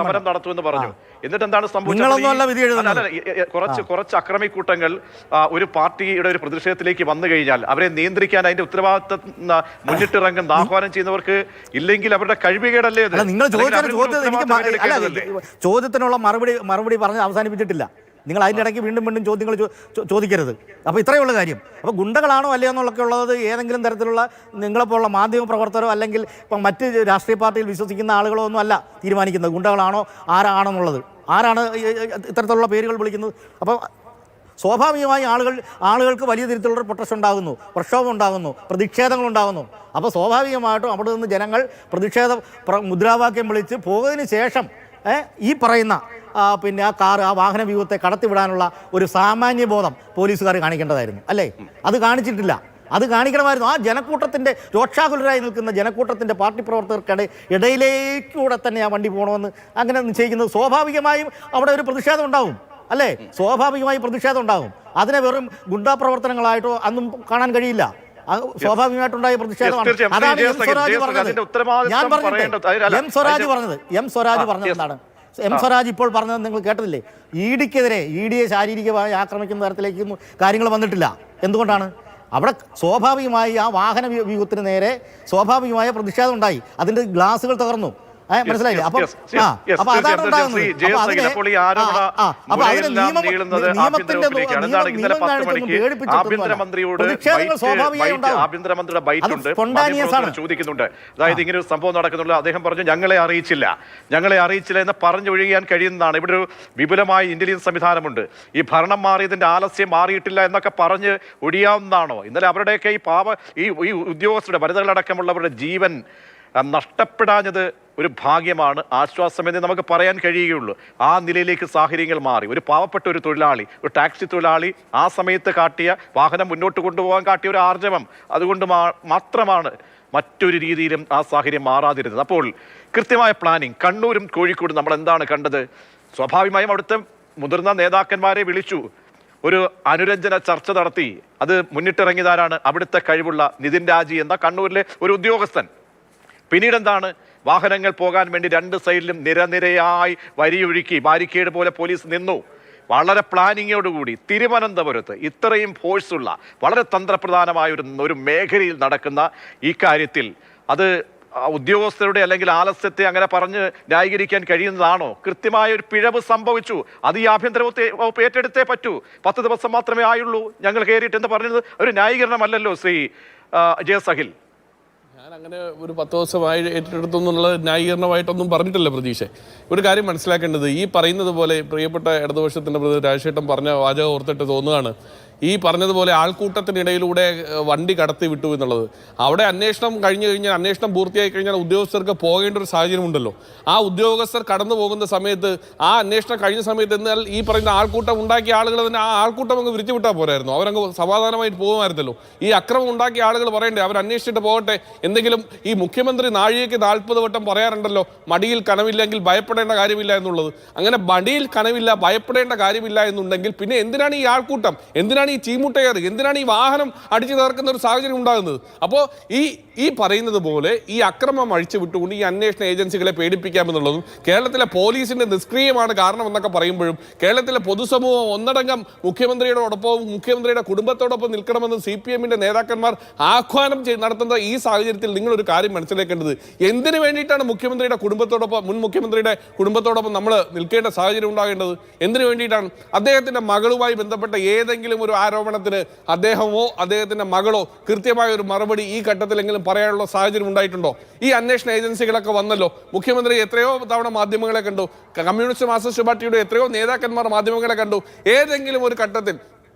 സമരം നടത്തുമെന്ന് പറഞ്ഞു. എന്നിട്ട് എന്താണ് സംഭവിച്ചത്? കുറച്ച് അക്രമിക്കൂട്ടങ്ങൾ ഒരു പാർട്ടിയുടെ ഒരു പ്രതിഷേധത്തിലേക്ക് വന്നു കഴിഞ്ഞാൽ അവരെ നിയന്ത്രിക്കാൻ അതിന്റെ ഉത്തരവാദിത്തം മുന്നിട്ടിറങ്ങുന്ന ആഹ്വാനം ചെയ്യുന്നവർക്ക് ഇല്ലെങ്കിൽ അവരുടെ കഴിവുകേടല്ലേ? നിങ്ങൾ ചോദ്യത്തിനുള്ള മറുപടി പറഞ്ഞ് അവസാനിപ്പിച്ചിട്ടില്ല. നിങ്ങൾ അതിൻ്റെ ഇടയ്ക്ക് വീണ്ടും ചോദ്യങ്ങൾ ചോദിക്കരുത്. അപ്പോൾ ഇത്രയുള്ള കാര്യം. അപ്പോൾ ഗുണ്ടകളാണോ അല്ലയോ എന്നുള്ളതൊക്കെ ഉള്ളത് ഏതെങ്കിലും തരത്തിലുള്ള നിങ്ങളെപ്പോലുള്ള മാധ്യമ പ്രവർത്തകരോ അല്ലെങ്കിൽ ഇപ്പം മറ്റ് രാഷ്ട്രീയ പാർട്ടിയിൽ വിശ്വസിക്കുന്ന ആളുകളോ ഒന്നും അല്ല തീരുമാനിക്കുന്നത് ഗുണ്ടകളാണോ ആരാണെന്നുള്ളത്. ആരാണ് ഇത്തരത്തിലുള്ള പേരുകൾ വിളിക്കുന്നത്? അപ്പോൾ സ്വാഭാവികമായി ആളുകൾക്ക് വലിയ തരത്തിലുള്ള പ്രൊട്ടസ്റ്റ് ഉണ്ടാകുന്നു, പ്രക്ഷോഭം ഉണ്ടാകുന്നു, പ്രതിഷേധങ്ങളുണ്ടാകുന്നു. അപ്പോൾ സ്വാഭാവികമായിട്ടും അവിടെ നിന്ന് ജനങ്ങൾ മുദ്രാവാക്യം വിളിച്ച് പോയതിന് ശേഷം ഈ പറയുന്ന ആ വാഹന വ്യൂഹത്തെ കടത്തിവിടാനുള്ള ഒരു സാമാന്യ ബോധം പോലീസുകാർ കാണിക്കേണ്ടതായിരുന്നു, അല്ലേ? അത് കാണിച്ചിട്ടില്ല. അത് കാണിക്കണമായിരുന്നു. ആ ജനക്കൂട്ടത്തിൻ്റെ രോക്ഷാകുലരായി നിൽക്കുന്ന ജനക്കൂട്ടത്തിൻ്റെ പാർട്ടി പ്രവർത്തകർക്കിടെ ഇടയിലേക്കൂടെ തന്നെ ആ വണ്ടി പോകണമെന്ന് അങ്ങനെ നിശ്ചയിക്കുന്നത് സ്വാഭാവികമായും അവിടെ ഒരു പ്രതിഷേധം ഉണ്ടാവും, അല്ലേ? സ്വാഭാവികമായി പ്രതിഷേധം ഉണ്ടാകും. അതിനെ വെറും ഗുണ്ടാ പ്രവർത്തനങ്ങളായിട്ടോ അന്നും കാണാൻ കഴിയില്ല. സ്വാഭാവികമായിട്ടുണ്ടായ പ്രതിഷേധമാണ്. അതാണ് എം സ്വരാജ് പറഞ്ഞത്. ഞാൻ പറഞ്ഞിട്ട് എം സ്വരാജ് പറഞ്ഞത് എന്താണ്? എം സ്വരാജ് ഇപ്പോൾ പറഞ്ഞത് നിങ്ങൾ കേട്ടതില്ലേ? ഇഡിയെ ശാരീരികമായി ആക്രമിക്കുന്ന തരത്തിലേക്ക് കാര്യങ്ങൾ വന്നിട്ടില്ല. എന്തുകൊണ്ടാണ്? അവിടെ സ്വാഭാവികമായി ആ വാഹന വ്യൂഹത്തിന് നേരെ സ്വാഭാവികമായ പ്രതിഷേധം ഉണ്ടായി. അതിൻ്റെ ഗ്ലാസുകൾ തകർന്നു. മനസ്സിലായില്ലേ? അപ്പൊ അതാണ് ഉണ്ടാകുന്നത്. ചോദിക്കുന്നുണ്ട്. അതായത് ഇങ്ങനെ ഒരു സംഭവം നടക്കുന്നുള്ളൂ. അദ്ദേഹം പറഞ്ഞു ഞങ്ങളെ അറിയിച്ചില്ല എന്ന് പറഞ്ഞൊഴിയാൻ കഴിയുന്നതാണ്. ഇവിടെ ഒരു വിപുലമായ ഇന്റലിജൻസ് സംവിധാനമുണ്ട്. ഈ ഭരണം മാറിയതിന്റെ ആലസ്യം മാറിയിട്ടില്ല എന്നൊക്കെ പറഞ്ഞ് ഒഴിയാവുന്നതാണോ? ഇന്നലെ അവരുടെയൊക്കെ ഈ ഉദ്യോഗസ്ഥരുടെ വനിതകളടക്കമുള്ളവരുടെ ജീവൻ നഷ്ടപ്പെടാഞ്ഞത് ഒരു ഭാഗ്യമാണ്, ആശ്വാസമെന്ന് നമുക്ക് പറയാൻ കഴിയുകയുള്ളൂ. ആ നിലയിലേക്ക് സാഹചര്യങ്ങൾ മാറി. ഒരു പാവപ്പെട്ട ഒരു തൊഴിലാളി, ഒരു ടാക്സി തൊഴിലാളി ആ സമയത്ത് കാട്ടിയ വാഹനം മുന്നോട്ട് കൊണ്ടുപോകാൻ കാട്ടിയ ഒരു ആർജവം അതുകൊണ്ട് മാത്രമാണ് മറ്റൊരു രീതിയിലും ആ സാഹചര്യം മാറാതിരുന്നത്. അപ്പോൾ കൃത്യമായ പ്ലാനിങ്. കണ്ണൂരും കോഴിക്കോടും നമ്മൾ എന്താണ് കണ്ടത്? സ്വാഭാവികമായും അവിടുത്തെ മുതിർന്ന നേതാക്കന്മാരെ വിളിച്ചു, ഒരു അനുരഞ്ജന ചർച്ച നടത്തി. അത് മുന്നിട്ടിറങ്ങിയതാരാണ്? അവിടുത്തെ കഴിവുള്ള നിതിൻ രാജി എന്ന കണ്ണൂരിലെ ഒരു ഉദ്യോഗസ്ഥൻ. പിന്നീട് എന്താണ്? വാഹനങ്ങൾ പോകാൻ വേണ്ടി 2 സൈഡിലും നിരനിരയായി വരിയൊഴുക്കി ബാരിക്കേഡ് പോലെ പോലീസ് നിന്നു. വളരെ പ്ലാനിങ്ങോടുകൂടി തിരുവനന്തപുരത്ത് ഇത്രയും ഫോഴ്സുള്ള വളരെ തന്ത്രപ്രധാനമായ ഒരു മേഖലയിൽ നടക്കുന്ന ഈ കാര്യത്തിൽ അത് ഉദ്യോഗസ്ഥരുടെ അല്ലെങ്കിൽ ആലസ്യത്തെ അങ്ങനെ പറഞ്ഞ് ന്യായീകരിക്കാൻ കഴിയുന്നതാണോ? കൃത്യമായ ഒരു പിഴവ് സംഭവിച്ചു, അത് ഈ ആഭ്യന്തര വകുപ്പ് ഏറ്റെടുത്തേ പറ്റൂ. 10 ദിവസം മാത്രമേ ആയുള്ളൂ ഞങ്ങൾ കയറിയിട്ട് എന്ന് പറഞ്ഞത് ഒരു ന്യായീകരണമല്ലല്ലോ ശ്രീ ജയസഹിൽ. ഞാൻ അങ്ങനെ ഒരു 10 ദിവസമായി ഏറ്റെടുത്തു എന്നുള്ള ന്യായീകരണമായിട്ടൊന്നും പറഞ്ഞിട്ടില്ല പ്രതീക്ഷ. ഒരു കാര്യം മനസ്സിലാക്കേണ്ടത്, ഈ പറയുന്നത് പോലെ പ്രിയപ്പെട്ട ഇടതുപക്ഷത്തിൻ്റെ പ്രതി രാജശേഖരൻ പറഞ്ഞ വാചകം ഓർത്തിട്ട് തോന്നുകയാണ് ഈ പറഞ്ഞതുപോലെ ആൾക്കൂട്ടത്തിനിടയിലൂടെ വണ്ടി കടത്തി വിട്ടു എന്നുള്ളത്. അവിടെ അന്വേഷണം കഴിഞ്ഞു കഴിഞ്ഞാൽ, അന്വേഷണം പൂർത്തിയായി കഴിഞ്ഞാൽ ഉദ്യോഗസ്ഥർക്ക് പോകേണ്ട ഒരു സാഹചര്യം ഉണ്ടല്ലോ. ആ ഉദ്യോഗസ്ഥർ കടന്നു പോകുന്ന സമയത്ത്, ആ അന്വേഷണം കഴിഞ്ഞ സമയത്ത് എന്നാൽ ഈ പറയുന്ന ആൾക്കൂട്ടം ഉണ്ടാക്കിയ ആളുകൾ തന്നെ ആ ആൾക്കൂട്ടം അങ്ങ് വിരിച്ചു വിട്ടാൽ പോരായിരുന്നു, അവരങ്ങ് സമാധാനമായിട്ട് പോകുമായിരുന്നല്ലോ. ഈ അക്രമം ഉണ്ടാക്കിയ ആളുകൾ പറയണ്ടേ, അവർ അന്വേഷിച്ചിട്ട് പോകട്ടെ. എന്തെങ്കിലും ഈ മുഖ്യമന്ത്രി നാഴികയ്ക്ക് 40 വട്ടം പറയാറുണ്ടല്ലോ മടിയിൽ കനവില്ലെങ്കിൽ ഭയപ്പെടേണ്ട കാര്യമില്ല എന്നുള്ളത്. അങ്ങനെ മടിയിൽ കനവില്ല, ഭയപ്പെടേണ്ട കാര്യമില്ല എന്നുണ്ടെങ്കിൽ പിന്നെ എന്തിനാണ് ഈ ആൾക്കൂട്ടം, എന്തിനാണ് ഈ ചീമുട്ടയർ, എന്തിനാണ് ഈ വാഹനം അടിച്ചു തകർക്കുന്ന ഒരു സാഹചര്യം ഉണ്ടാകുന്നത്? അപ്പോൾ ഈ പറയുന്നത് പോലെ ഈ അക്രമം അഴിച്ചു വിട്ടുകൊണ്ട് ഈ അന്വേഷണ ഏജൻസികളെ പേടിപ്പിക്കാമെന്നുള്ളതും കേരളത്തിലെ പോലീസിന്റെ നിഷ്ക്രിയമാണ് കാരണം എന്നൊക്കെ പറയുമ്പോഴും കേരളത്തിലെ പൊതുസമൂഹം ഒന്നടങ്കം മുഖ്യമന്ത്രിയോടൊപ്പവും മുഖ്യമന്ത്രിയുടെ കുടുംബത്തോടൊപ്പം നിൽക്കണമെന്ന് CPM-ന്റെ നേതാക്കന്മാർ ആഹ്വാനം നടത്തുന്ന ഈ സാഹചര്യത്തിൽ നിങ്ങളൊരു കാര്യം മനസ്സിലാക്കേണ്ടത്, എന്തിനു വേണ്ടിയിട്ടാണ് മുഖ്യമന്ത്രിയുടെ കുടുംബത്തോടൊപ്പം, മുൻ മുഖ്യമന്ത്രിയുടെ കുടുംബത്തോടൊപ്പം നമ്മൾ നിൽക്കേണ്ട സാഹചര്യം ഉണ്ടാകേണ്ടത്? എന്തിനു വേണ്ടിയിട്ടാണ്? അദ്ദേഹത്തിന്റെ മകളുമായി ബന്ധപ്പെട്ട ഏതെങ്കിലും ഒരു ആരോപണത്തിന് അദ്ദേഹമോ അദ്ദേഹത്തിന്റെ മകളോ കൃത്യമായ ഒരു മറുപടി ഈ ഘട്ടത്തിലെങ്കിലും പറയാനുള്ള സാഹചര്യം ഉണ്ടായിട്ടുണ്ടോ? ഈ അന്വേഷണ ഏജൻസികളൊക്കെ വന്നല്ലോ. മുഖ്യമന്ത്രി എത്രയോ തവണ മാധ്യമങ്ങളെ കണ്ടു, കമ്മ്യൂണിസ്റ്റ് മാർക്സിസ്റ്റ് പാർട്ടിയുടെ എത്രയോ നേതാക്കന്മാർ മാധ്യമങ്ങളെ കണ്ടു. ഏതെങ്കിലും ഒരു ഘട്ടത്തിൽ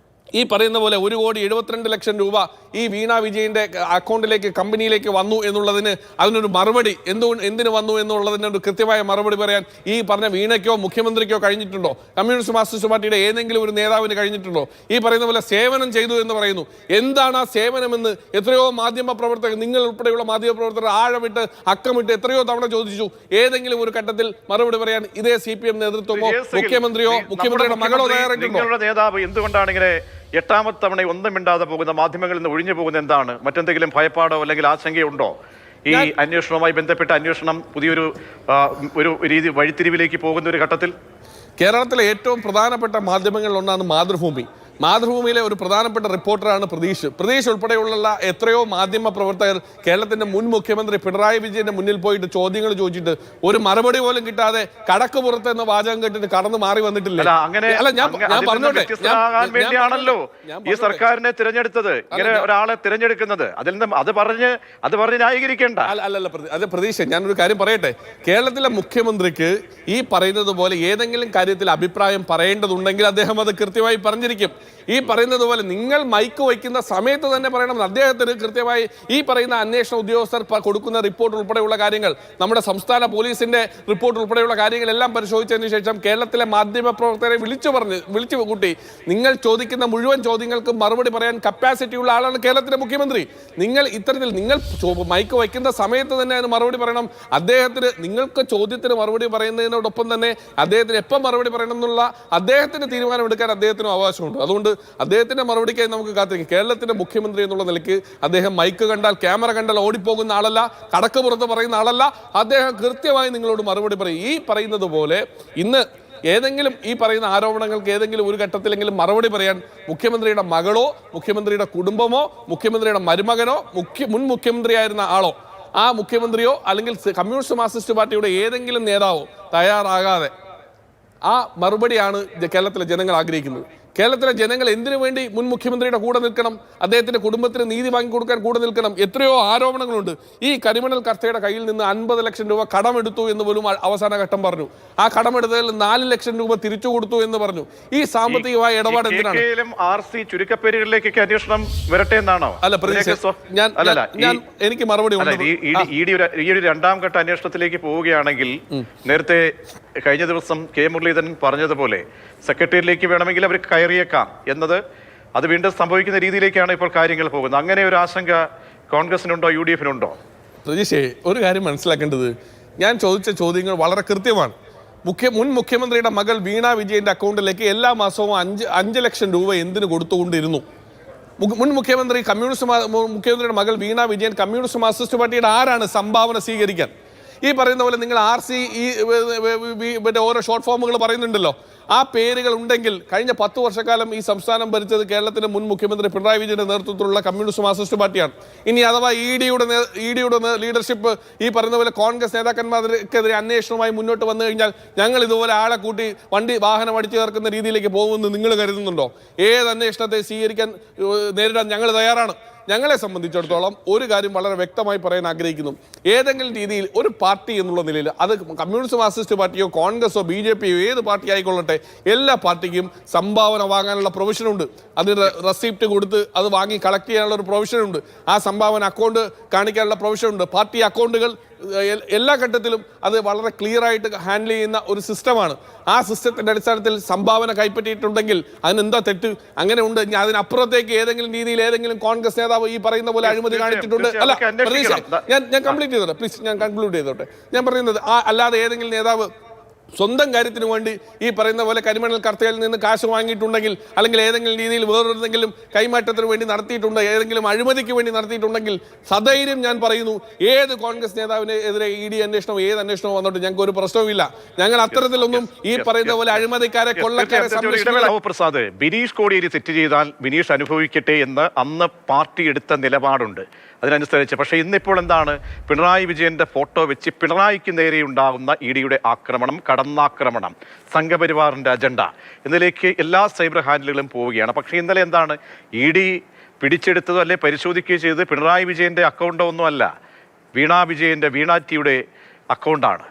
ഈ പറയുന്ന പോലെ 1,72,00,000 രൂപ ഈ വീണ വിജയന്റെ അക്കൗണ്ടിലേക്ക്, കമ്പനിയിലേക്ക് വന്നു എന്നുള്ളതിന് അതിനൊരു മറുപടി, എന്തിനു വന്നു എന്നുള്ളതിന് ഒരു കൃത്യമായ മറുപടി പറയാൻ ഈ പറഞ്ഞ വീണയ്ക്കോ മുഖ്യമന്ത്രിക്കോ കഴിഞ്ഞിട്ടുണ്ടോ? കമ്മ്യൂണിസ്റ്റ് മാർക്സിസ്റ്റ് പാർട്ടിയുടെ ഏതെങ്കിലും ഒരു നേതാവിന് കഴിഞ്ഞിട്ടുണ്ടോ? ഈ പറയുന്ന പോലെ സേവനം ചെയ്തു എന്ന് പറയുന്നു. എന്താണ് ആ സേവനമെന്ന് എത്രയോ മാധ്യമ പ്രവർത്തകർ, നിങ്ങൾ ഉൾപ്പെടെയുള്ള മാധ്യമ പ്രവർത്തകർ ആഴമിട്ട് അക്കമിട്ട് എത്രയോ തവണ ചോദിച്ചു. ഏതെങ്കിലും ഒരു ഘട്ടത്തിൽ മറുപടി പറയാൻ ഇതേ CPM നേതൃത്വമോ മുഖ്യമന്ത്രിയോ മുഖ്യമന്ത്രിയുടെ മകളോ തയ്യാറായിട്ടുണ്ടോ? നേതാവ് എന്തുകൊണ്ടാണ് ഇങ്ങനെ 8ാമത്തെ തവണ ഒന്നും മിണ്ടാതെ പോകുന്ന, മാധ്യമങ്ങളിൽ നിന്ന് ഒഴിഞ്ഞു പോകുന്ന എന്താണ്? മറ്റെന്തെങ്കിലും ഭയപ്പാടോ അല്ലെങ്കിൽ ആശങ്കയുണ്ടോ? ഈ അന്വേഷണവുമായി ബന്ധപ്പെട്ട അന്വേഷണം പുതിയൊരു ഒരു രീതി വഴിത്തിരിവിലേക്ക് പോകുന്ന ഒരു ഘട്ടത്തിൽ കേരളത്തിലെ ഏറ്റവും പ്രധാനപ്പെട്ട മാധ്യമങ്ങളിൽ ഒന്നാണ് മാതൃഭൂമി. മാതൃഭൂമിയിലെ ഒരു പ്രധാനപ്പെട്ട റിപ്പോർട്ടറാണ് പ്രതീഷ് ഉൾപ്പെടെയുള്ള എത്രയോ മാധ്യമ പ്രവർത്തകർ കേരളത്തിന്റെ മുൻ മുഖ്യമന്ത്രി പിണറായി വിജയന്റെ മുന്നിൽ പോയിട്ട് ചോദ്യങ്ങൾ ചോദിച്ചിട്ട് ഒരു മറുപടി പോലും കിട്ടാതെ കടക്ക് പുറത്ത് എന്ന വാചകം കേട്ടിട്ട് കടന്നു മാറി വന്നിട്ടില്ല. ഞാൻ പറഞ്ഞോട്ടെ, വേണ്ടിയാണല്ലോ ഈ സർക്കാരിനെ തിരഞ്ഞെടുത്തത്, ഇങ്ങനെ ഒരാളെ തിരഞ്ഞെടുക്കുന്നത്. അതിൽ നിന്ന് അത് പറഞ്ഞ് ന്യായീകരിക്കേണ്ട. അല്ലല്ല അത് പ്രതീക്ഷ, ഞാനൊരു കാര്യം പറയട്ടെ. കേരളത്തിലെ മുഖ്യമന്ത്രിക്ക് ഈ പറയുന്നത് പോലെ ഏതെങ്കിലും കാര്യത്തിൽ അഭിപ്രായം പറയേണ്ടതുണ്ടെങ്കിൽ അദ്ദേഹം അത് കൃത്യമായി പറഞ്ഞിരിക്കും. ഈ പറയുന്നത് പോലെ നിങ്ങൾ മൈക്ക് വയ്ക്കുന്ന സമയത്ത് തന്നെ പറയണം. അദ്ദേഹത്തിന് കൃത്യമായി ഈ പറയുന്ന അന്വേഷണ ഉദ്യോഗസ്ഥർ കൊടുക്കുന്ന റിപ്പോർട്ട് ഉൾപ്പെടെയുള്ള കാര്യങ്ങൾ, നമ്മുടെ സംസ്ഥാന പോലീസിന്റെ റിപ്പോർട്ട് ഉൾപ്പെടെയുള്ള കാര്യങ്ങളെല്ലാം പരിശോധിച്ചതിന് ശേഷം കേരളത്തിലെ മാധ്യമ പ്രവർത്തകരെ വിളിച്ചു കൂട്ടി നിങ്ങൾ ചോദിക്കുന്ന മുഴുവൻ ചോദ്യങ്ങൾക്കും മറുപടി പറയാൻ കപ്പാസിറ്റി ഉള്ള ആളാണ് കേരളത്തിലെ മുഖ്യമന്ത്രി. നിങ്ങൾ ഇത്തരത്തിൽ നിങ്ങൾ മൈക്ക് വയ്ക്കുന്ന സമയത്ത് തന്നെ അതിന് മറുപടി പറയണം. അദ്ദേഹത്തിന് നിങ്ങൾക്ക് ചോദ്യത്തിന് മറുപടി പറയുന്നതിനോടൊപ്പം തന്നെ അദ്ദേഹത്തിന് എപ്പം മറുപടി പറയണം എന്നുള്ള അദ്ദേഹത്തിന് തീരുമാനമെടുക്കാൻ അദ്ദേഹത്തിനും അവകാശമുണ്ട്. അതുകൊണ്ട് അദ്ദേഹത്തിന്റെ മറുപടിക്കായി നമുക്ക് കാത്തിരിക്കും. കേരളത്തിന്റെ മുഖ്യമന്ത്രി എന്നുള്ള നിലയ്ക്ക് അദ്ദേഹം മൈക്ക് കണ്ടാൽ, ക്യാമറ കണ്ടാൽ ഓടിപ്പോകുന്ന ആളല്ല, കടക്ക് പുറത്ത് പറയുന്ന ആളല്ല. അദ്ദേഹം കൃത്യമായി നിങ്ങളോട് മറുപടി പറയും. ഈ പറയുന്നത് പോലെ ഇന്ന് ഏതെങ്കിലും ഈ പറയുന്ന ആരോപണങ്ങൾക്ക് ഏതെങ്കിലും ഒരു ഘട്ടത്തിലെങ്കിലും മറുപടി പറയാൻ മുഖ്യമന്ത്രിയുടെ മകളോ മുഖ്യമന്ത്രിയുടെ കുടുംബമോ മുഖ്യമന്ത്രിയുടെ മരുമകനോ മുൻ മുഖ്യമന്ത്രിയായിരുന്ന ആളോ ആ മുഖ്യമന്ത്രിയോ അല്ലെങ്കിൽ കമ്മ്യൂണിസ്റ്റ് മാർക്സിസ്റ്റ് പാർട്ടിയുടെ ഏതെങ്കിലും നേതാവോ തയ്യാറാകാതെ ആ മറുപടിയാണ് കേരളത്തിലെ ജനങ്ങൾ ആഗ്രഹിക്കുന്നത്. കേരളത്തിലെ ജനങ്ങൾ എന്തിനു വേണ്ടി മുൻ മുഖ്യമന്ത്രിയുടെ കൂടെ നിൽക്കണം? അദ്ദേഹത്തിന്റെ കുടുംബത്തിന് നീതി വാങ്ങിക്കൊടുക്കാൻ കൂടെ നിൽക്കണം. എത്രയോ ആരോപണങ്ങളുണ്ട്. ഈ കരിമണൽ കർത്തയുടെ കയ്യിൽ നിന്ന് 50 ലക്ഷം രൂപ കടമെടുത്തു എന്ന് പോലും അവസാന ഘട്ടം പറഞ്ഞു. ആ കടമെടുത്തതിൽ 4 ലക്ഷം രൂപ തിരിച്ചു കൊടുത്തു എന്ന് പറഞ്ഞു. ഈ സാമ്പത്തികമായ ഇടപാട് എന്തിനാണ്? ചുരുക്കപ്പേരുകളിലേക്കൊക്കെ അന്വേഷണം വരട്ടെ എന്നാണോ? അല്ല ഞാൻ എനിക്ക് മറുപടി ഈ ഒരു 2ാം ഘട്ട അന്വേഷണത്തിലേക്ക് പോവുകയാണെങ്കിൽ നേരത്തെ കഴിഞ്ഞ ദിവസം K. മുരളീധരൻ പറഞ്ഞതുപോലെ സെക്രട്ടേറിയറ്റിലേക്ക് വേണമെങ്കിൽ അവർ കയറിയേക്കാം എന്നത്, അത് വീണ്ടും സംഭവിക്കുന്ന രീതിയിലേക്കാണ് ഇപ്പോൾ കാര്യങ്ങൾ പോകുന്നത്. അങ്ങനെ ഒരു ആശങ്ക കോൺഗ്രസിനുണ്ടോ, UDF-നുണ്ടോ? പ്രതീക്ഷേ, ഒരു കാര്യം മനസ്സിലാക്കേണ്ടത്, ഞാൻ ചോദിച്ച ചോദ്യങ്ങൾ വളരെ കൃത്യമാണ്. മുൻ മുഖ്യമന്ത്രിയുടെ മകൾ വീണ വിജയന്റെ അക്കൗണ്ടിലേക്ക് എല്ലാ മാസവും 5 ലക്ഷം രൂപ എന്തിനു കൊടുത്തുകൊണ്ടിരുന്നു? മുൻ മുഖ്യമന്ത്രിയുടെ മകൾ വീണ വിജയൻ കമ്മ്യൂണിസ്റ്റ് മാർക്സിസ്റ്റ് പാർട്ടിയുടെ ആരാണ് സംഭാവന സ്വീകരിക്കാൻ? ഈ പറയുന്ന പോലെ നിങ്ങൾ RC മറ്റേ ഓരോ ഷോർട്ട് ഫോമുകൾ പറയുന്നുണ്ടല്ലോ, ആ പേരുകൾ ഉണ്ടെങ്കിൽ കഴിഞ്ഞ 10 വർഷക്കാലം ഈ സംസ്ഥാനം ഭരിച്ചത് കേരളത്തിന്റെ മുൻ മുഖ്യമന്ത്രി പിണറായി വിജയന്റെ നേതൃത്വത്തിലുള്ള കമ്മ്യൂണിസ്റ്റ് മാർക്സിസ്റ്റ് പാർട്ടിയാണ്. ഇനി അഥവാ ഇഡിയുടെ ലീഡർഷിപ്പ് ഈ പറയുന്ന പോലെ കോൺഗ്രസ് നേതാക്കന്മാർക്കെതിരെ അന്വേഷണവുമായി മുന്നോട്ട് വന്നു കഴിഞ്ഞാൽ ഞങ്ങൾ ഇതുപോലെ ആളെ കൂട്ടി വാഹനം അടിച്ചു ചേർക്കുന്ന രീതിയിലേക്ക് പോകുമെന്ന് നിങ്ങൾ കരുതുന്നുണ്ടോ? ഏത് അന്വേഷണത്തെ നേരിടാൻ ഞങ്ങൾ തയ്യാറാണ്. ഞങ്ങളെ സംബന്ധിച്ചിടത്തോളം ഒരു കാര്യം വളരെ വ്യക്തമായി പറയാൻ ആഗ്രഹിക്കുന്നു. ഏതെങ്കിലും രീതിയിൽ ഒരു പാർട്ടി എന്നുള്ള നിലയിൽ, അത് കമ്മ്യൂണിസ്റ്റ് മാർക്സിസ്റ്റ് പാർട്ടിയോ കോൺഗ്രസോ BJPയോ ഏത് പാർട്ടി ആയിക്കൊള്ളട്ടെ, എല്ലാ പാർട്ടിക്കും സംഭാവന വാങ്ങാനുള്ള പ്രൊവിഷനുണ്ട്. അതിന് റെസിപ്റ്റ് കൊടുത്ത് അത് വാങ്ങി കളക്ട് ചെയ്യാനുള്ള ഒരു പ്രൊവിഷനുണ്ട്. ആ സംഭാവന അക്കൗണ്ട് കാണിക്കാനുള്ള പ്രൊവിഷനുണ്ട്. പാർട്ടി അക്കൗണ്ടുകൾ എല്ലാ ഘട്ടത്തിലും അത് വളരെ ക്ലിയർ ആയിട്ട് ഹാൻഡിൽ ചെയ്യുന്ന ഒരു സിസ്റ്റമാണ്. ആ സിസ്റ്റത്തിന്റെ അടിസ്ഥാനത്തിൽ സംഭാവന കൈപ്പറ്റിയിട്ടുണ്ടെങ്കിൽ അതിനെന്താ തെറ്റ്? അങ്ങനെ ഉണ്ട്. അതിനപ്പുറത്തേക്ക് ഏതെങ്കിലും രീതിയിൽ ഏതെങ്കിലും കോൺഗ്രസ് നേതാവ് ഈ പറയുന്ന പോലെ അഴിമതി കാണിച്ചിട്ടുണ്ട്, അല്ല ഞാൻ കംപ്ലീറ്റ് ചെയ്തോട്ടെ പ്ലീസ്, ഞാൻ കൺക്ലൂഡ് ചെയ്തോട്ടെ. ഞാൻ പറയുന്നത് അല്ലാതെ ഏതെങ്കിലും നേതാവ് സ്വന്തം കാര്യത്തിന് വേണ്ടി ഈ പറയുന്ന പോലെ കരിമണൽ കർത്തയിൽ നിന്ന് കാശ് വാങ്ങിയിട്ടുണ്ടെങ്കിൽ, അല്ലെങ്കിൽ ഏതെങ്കിലും രീതിയിൽ വേറൊരുതെങ്കിലും കൈമാറ്റത്തിന് വേണ്ടി നടത്തിയിട്ടുണ്ട്, ഏതെങ്കിലും അഴിമതിക്ക് വേണ്ടി നടത്തിയിട്ടുണ്ടെങ്കിൽ സധൈര്യം ഞാൻ പറയുന്നു, ഏത് കോൺഗ്രസ് നേതാവിനെതിരെ ED അന്വേഷണം ഏത് അന്വേഷണവും വന്നോട്ട് ഞങ്ങൾക്ക് ഒരു പ്രശ്നവുമില്ല. ഞങ്ങൾ അത്തരത്തിലൊന്നും ഈ പറയുന്ന പോലെ അഴിമതിക്കാരെ കൊള്ളക്കാരെ പ്രസാദ്, ബിനീഷ് കോടിയേരി തെറ്റ് ചെയ്താൽ ബിനീഷ് അനുഭവിക്കട്ടെ എന്ന് അന്ന് പാർട്ടി എടുത്ത നിലപാടുണ്ട്. അതിനനുസരിച്ച് പക്ഷേ ഇന്നിപ്പോൾ എന്താണ്? പിണറായി വിജയന്റെ ഫോട്ടോ വെച്ച് പിണറായിക്ക് നേരെ ഉണ്ടാകുന്ന EDയുടെ ആക്രമണം, കടന്നാക്രമണം, സംഘപരിവാറിന്റെ അജണ്ട എന്നിലേക്ക് എല്ലാ സൈബർ ഹാൻഡിലുകളും പോവുകയാണ്. പക്ഷേ ഇന്നലെ എന്താണ്? ED പിടിച്ചെടുത്തതോ അല്ലെ പരിശോധിക്കുകയോ ചെയ്തത് പിണറായി വിജയന്റെ അക്കൗണ്ടോ ഒന്നുമല്ല, വീണ ടിയുടെ അക്കൗണ്ടാണ്.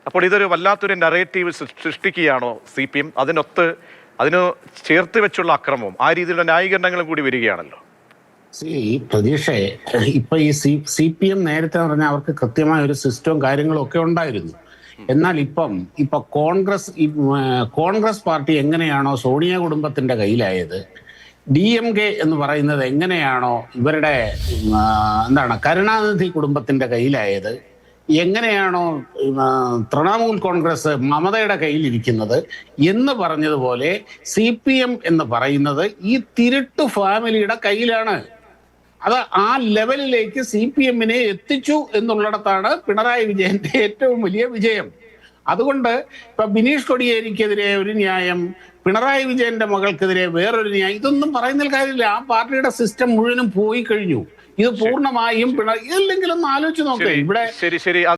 അപ്പോൾ ഇതൊരു വല്ലാത്തൊരു നറേറ്റീവ് സൃഷ്ടിക്കുകയാണോ CPM? അതിന് ചേർത്ത് വെച്ചുള്ള അക്രമവും ആ രീതിയിലുള്ള ന്യായീകരണങ്ങളും കൂടി വരികയാണല്ലോ. പ്രതീക്ഷേ, ഇപ്പൊ ഈ CPM നേരത്തെ പറഞ്ഞാൽ അവർക്ക് കൃത്യമായ ഒരു സിസ്റ്റവും കാര്യങ്ങളും ഒക്കെ ഉണ്ടായിരുന്നു. എന്നാൽ ഇപ്പൊ കോൺഗ്രസ് പാർട്ടി എങ്ങനെയാണോ സോണിയ കുടുംബത്തിന്റെ കയ്യിലായത്, DMK എന്ന് പറയുന്നത് എങ്ങനെയാണോ ഇവരുടെ കരുണാനിധി കുടുംബത്തിന്റെ കയ്യിലായത്, എങ്ങനെയാണോ തൃണമൂൽ കോൺഗ്രസ് മമതയുടെ കയ്യിലിരിക്കുന്നത് എന്ന് പറഞ്ഞതുപോലെ CPM എന്ന് പറയുന്നത് ഈ തിരുട്ടു ഫാമിലിയുടെ കയ്യിലാണ്. അത് ആ ലെവലിലേക്ക് CPM-നെ എത്തിച്ചു എന്നുള്ളിടത്താണ് പിണറായി വിജയന്റെ ഏറ്റവും വലിയ വിജയം. അതുകൊണ്ട് ഇപ്പൊ ബിനീഷ് കോടിയേരിക്കെതിരെ ഒരു ന്യായം, പിണറായി വിജയന്റെ മകൾക്കെതിരെ വേറൊരു ന്യായം, ഇതൊന്നും പറയുന്നതിൽ കാര്യമില്ല. ആ പാർട്ടിയുടെ സിസ്റ്റം മുഴുവനും പോയി കഴിഞ്ഞു. ഇത് പൂർണ്ണമായും ഇല്ലെങ്കിലും ഒന്ന് ആലോചിച്ച് നോക്കേ ഇവിടെ. ശരി